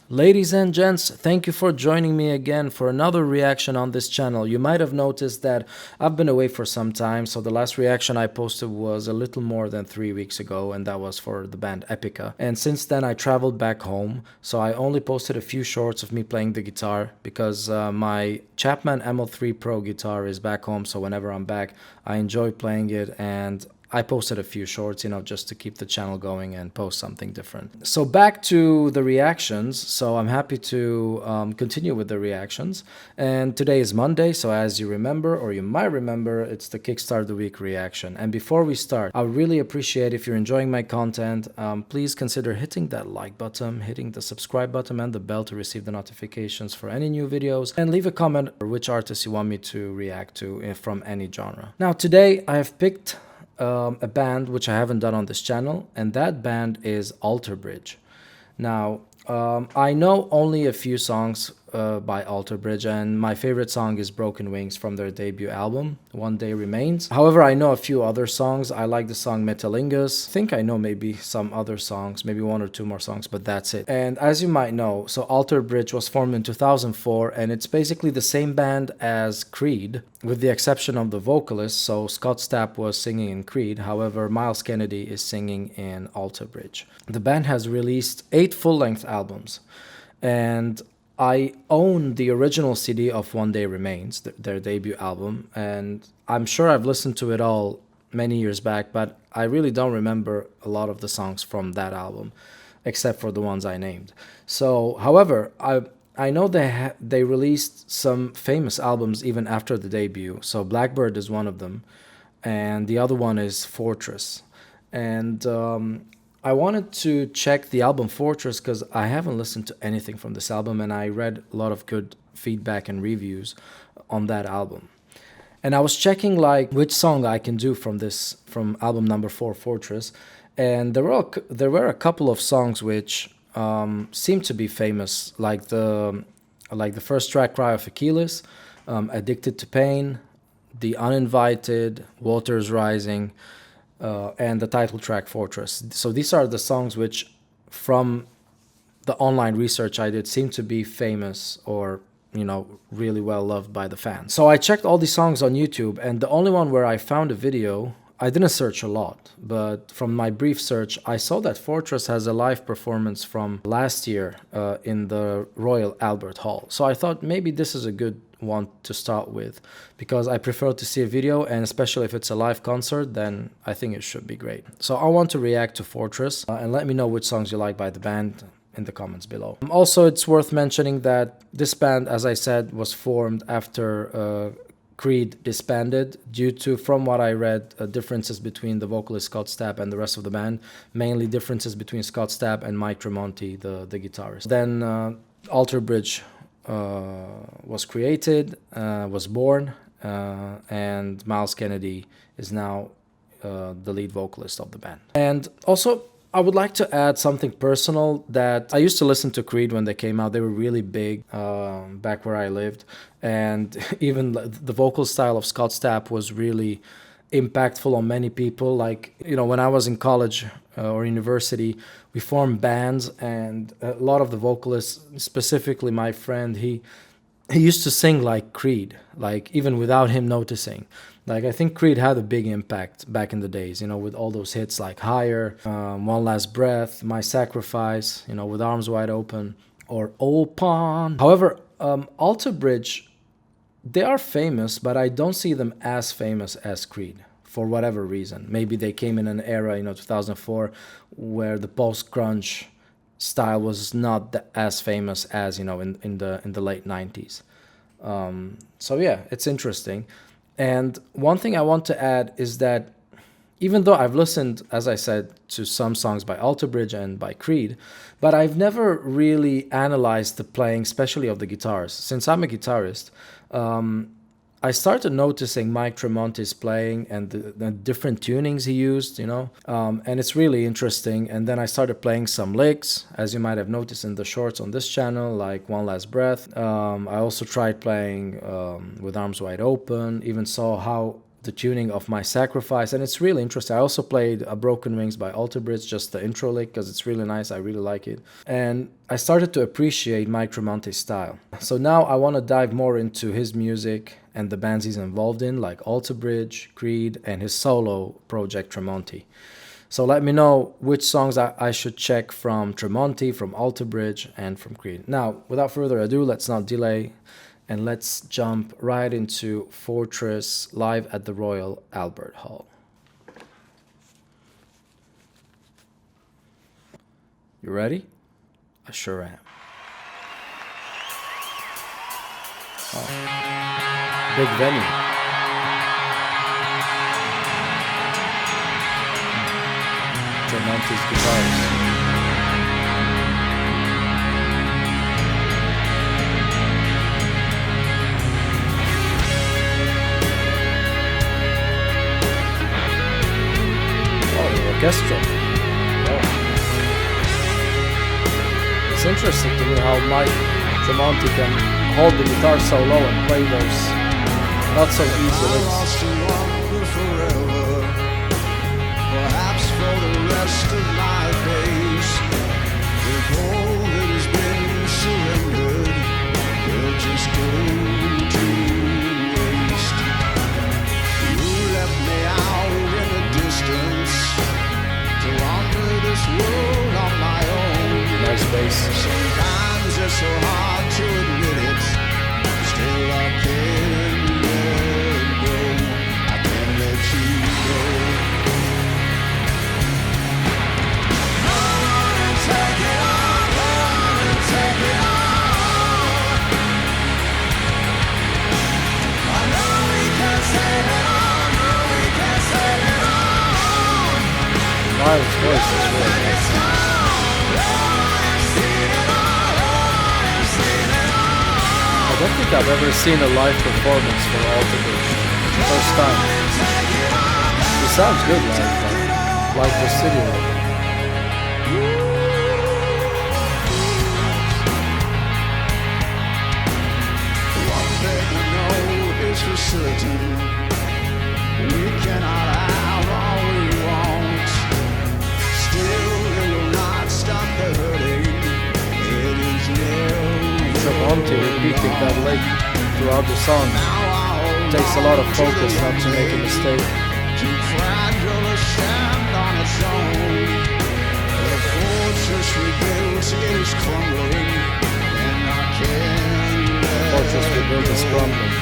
Ladies and gents, thank you for joining me again for another reaction on this channel. You might have noticed that I've been away for some time, so the last reaction I posted was a little more than 3 weeks ago, and that was for the band Epica. And since then I traveled back home, so I only posted a few shorts of me playing the guitar because my Chapman ML3 Pro guitar is back home, so whenever I'm back I enjoy playing it, and I posted a few shorts, just to keep the channel going and post something different. So back to the reactions. So I'm happy to continue with the reactions. And today is Monday, so as you remember, or you might remember, it's the Kickstart of the Week reaction. And before we start, I would really appreciate if you're enjoying my content, please consider hitting that like button, hitting the subscribe button and the bell to receive the notifications for any new videos, and leave a comment or which artist you want me to react to from any genre. Now today I have picked a band which I haven't done on this channel, and that band is Alterbridge. Now, I know only a few songs by Alterbridge, and my favorite song is Broken Wings from their debut album, One Day Remains. However, I know a few other songs. I like the song Metalingus. I think I know maybe some other songs, maybe one or two more songs, but that's it. And as you might know, so Alterbridge was formed in 2004, and it's basically the same band as Creed, with the exception of the vocalist. So Scott Stapp was singing in Creed, however, Miles Kennedy is singing in Alterbridge. The band has released 8 full-length albums, and I own the original CD of One Day Remains, their debut album, and I'm sure I've listened to it all many years back, but I really don't remember a lot of the songs from that album, except for the ones I named. So, however, I know they released some famous albums even after the debut. So Blackbird is one of them, and the other one is Fortress. And I wanted to check the album Fortress because I haven't listened to anything from this album, and I read a lot of good feedback and reviews on that album. And I was checking like which song I can do from album number 4, Fortress, and there were a couple of songs which seem to be famous, like the first track, Cry of Achilles, Addicted to Pain, The Uninvited, Waters Rising, and the title track Fortress. So these are the songs which, from the online research I did, seem to be famous or really well loved by the fans. So I checked all these songs on YouTube, and the only one where I found a video, I didn't search a lot, but from my brief search, I saw that Fortress has a live performance from last year in the Royal Albert Hall. So I thought maybe this is a good one to start with, because I prefer to see a video, and especially if it's a live concert, then I think it should be great. So I want to react to Fortress, and let me know which songs you like by the band in the comments below. Also, it's worth mentioning that this band, as I said, was formed after Creed disbanded due to, from what I read, differences between the vocalist Scott Stapp and the rest of the band, mainly differences between Scott Stapp and Mike Tremonti, the guitarist. Then Alterbridge was created, was born, and Miles Kennedy is now the lead vocalist of the band. And also, I would like to add something personal, that I used to listen to Creed when they came out. They were really big back where I lived, and even the vocal style of Scott Stapp was really impactful on many people. Like, when I was in college or university, we formed bands, and a lot of the vocalists, specifically my friend, he used to sing like Creed, like even without him noticing. Like, I think Creed had a big impact back in the days, with all those hits like Higher, One Last Breath, My Sacrifice, With Arms Wide Open, or Open. However, Alterbridge, they are famous, but I don't see them as famous as Creed, for whatever reason. Maybe they came in an era, 2004, where the post-grunge style was not as famous as, in the late 90s. So yeah, it's interesting. And one thing I want to add is that even though I've listened, as I said, to some songs by Alterbridge and by Creed, but I've never really analyzed the playing, especially of the guitars. Since I'm a guitarist, I started noticing Mike Tremonti's playing and the different tunings he used, and it's really interesting. And then I started playing some licks, as you might have noticed in the shorts on this channel, like One Last Breath. I also tried playing With Arms Wide Open, even saw how the tuning of My Sacrifice, and it's really interesting. I also played Broken Wings by Alterbridge, just the intro lick, because it's really nice. I really like it. And I started to appreciate Mike Tremonti's style. So now I want to dive more into his music and the bands he's involved in, like Alterbridge, Creed, and his solo project Tremonti. So let me know which songs I should check from Tremonti, from Alterbridge, and from Creed. Now, without further ado, let's not delay, and let's jump right into Fortress live at the Royal Albert Hall. You ready? I sure am. Oh. Big venue. Tremonti's guitars. Oh, the orchestra. Oh. It's interesting to me how Mike Tremonti can hold the guitar so low and play those not so easy licks. Perhaps for the rest of my days, if all that has been surrendered will just go to waste. You left me out in the distance to wander this world on my own. Nice bass. Sometimes it's so hard to admit it, still I can't let go. I can't let you go. Miles' voice is really nice. I don't think I've ever seen a live performance for Alterbridge. First time. It sounds good live, like the studio. For certain, we cannot have all we want. Still, it will not stop the hurting. It is never Tremonti repeating that lick throughout the song takes a lot of focus not to make a mistake. too fragile to stand on its own. The fortress rebuilt is crumbling, and I can't let Fortress rebuilt is crumbling.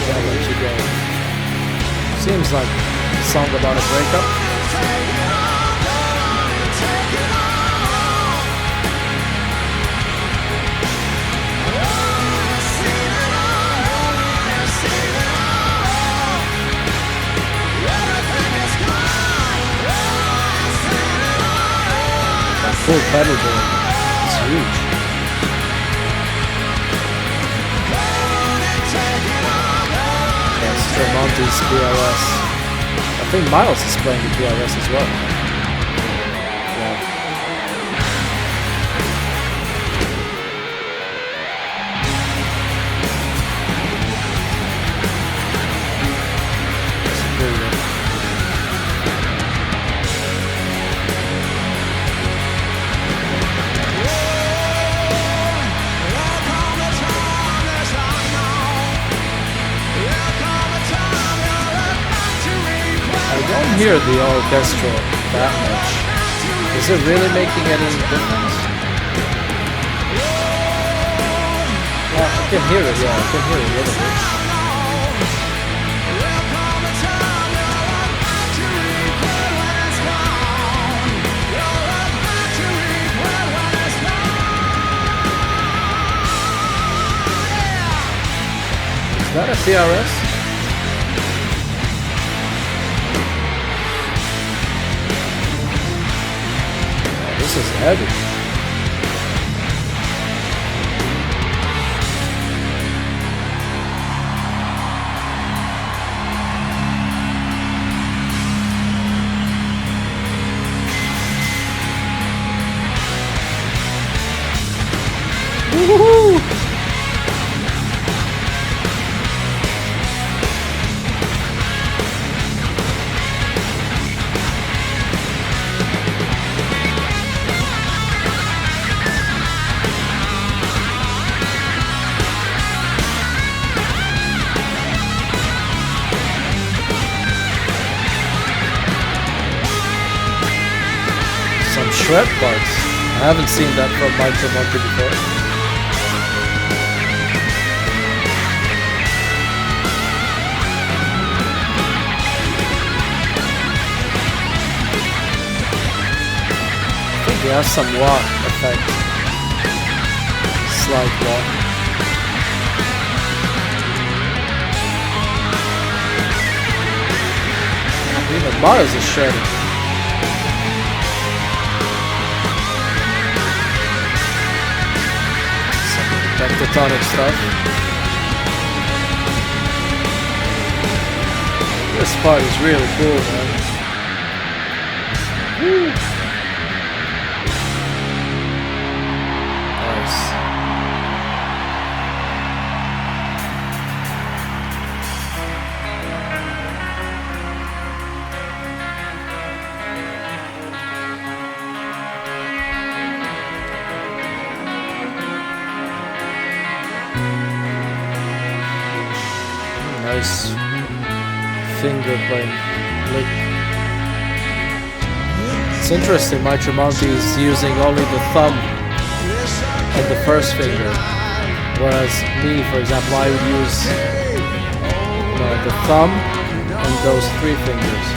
Can't let you go. Seems like a song about a breakup. That full pedal board is huge. Tremonti's PRS. I think Miles is playing the PRS as well. Yeah. It's brilliant. I don't hear the orchestra that much. Is it really making any difference? I can hear it, yeah, I can hear it a little bit. Is that a PRS? This is heavy. Woohoo! shred parts. I haven't seen that from my tremonti before. He has some wah effect. Slight wah. Even Miles is shredding. Some pentatonic stuff. This part is really cool, man. Woo. Nice finger playing lick. It's interesting, my tremonti is using only the thumb and the first finger, whereas me, for example, I would use the thumb and those three fingers.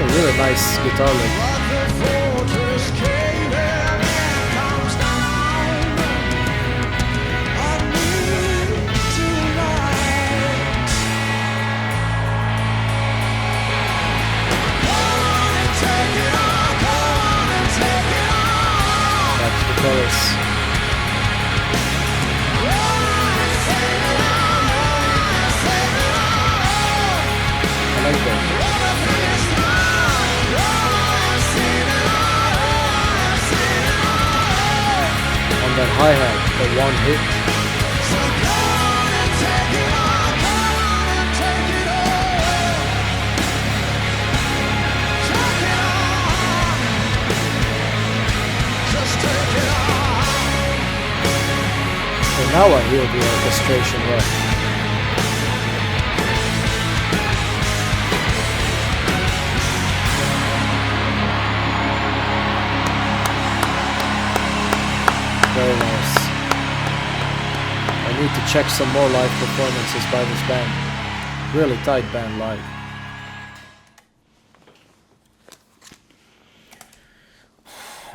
Really nice guitar lick. That's the chorus. I like that. That hi-hat, the one hit. So now I hear the orchestration right. Very nice. I need to check some more live performances by this band. Really tight band live.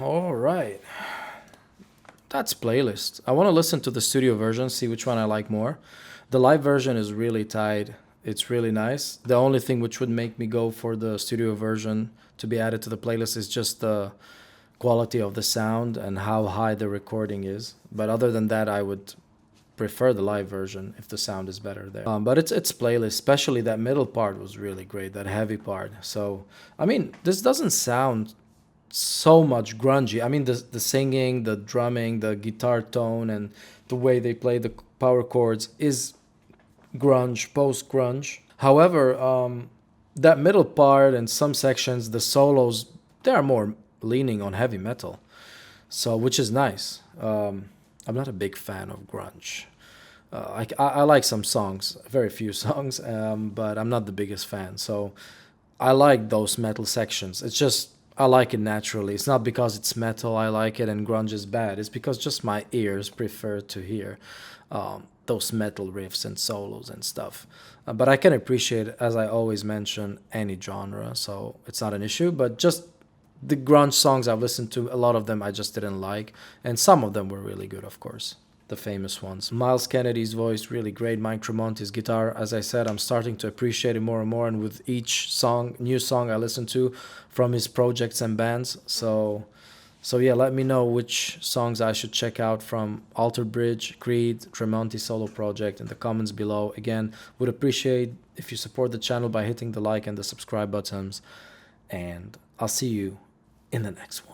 Alright. That's playlist. I want to listen to the studio version, see which one I like more. The live version is really tight. It's really nice. The only thing which would make me go for the studio version to be added to the playlist is just the quality of the sound and how high the recording is. But other than that, I would prefer the live version if the sound is better there. But it's playlist, especially that middle part was really great, that heavy part. So, I mean, this doesn't sound so much grungy. I mean, the singing, the drumming, the guitar tone, and the way they play the power chords is grunge, post-grunge. However, that middle part and some sections, the solos, they are more leaning on heavy metal, so which is nice. I'm not a big fan of grunge. I like some songs, very few songs, but I'm not the biggest fan. So I like those metal sections. It's just I like it naturally. It's not because it's metal I like it and grunge is bad. It's because just my ears prefer to hear those metal riffs and solos and stuff. But I can appreciate, as I always mention, any genre, so it's not an issue. But just the grunge songs I've listened to, a lot of them I just didn't like, and some of them were really good, of course, the famous ones. Miles Kennedy's voice, really great. Mike Tremonti's guitar, as I said, I'm starting to appreciate it more and more, and with each song, new song I listen to from his projects and bands. So yeah, let me know which songs I should check out from Alterbridge, Creed, Tremonti solo project in the comments below. Again, would appreciate if you support the channel by hitting the like and the subscribe buttons, and I'll see you in the next one.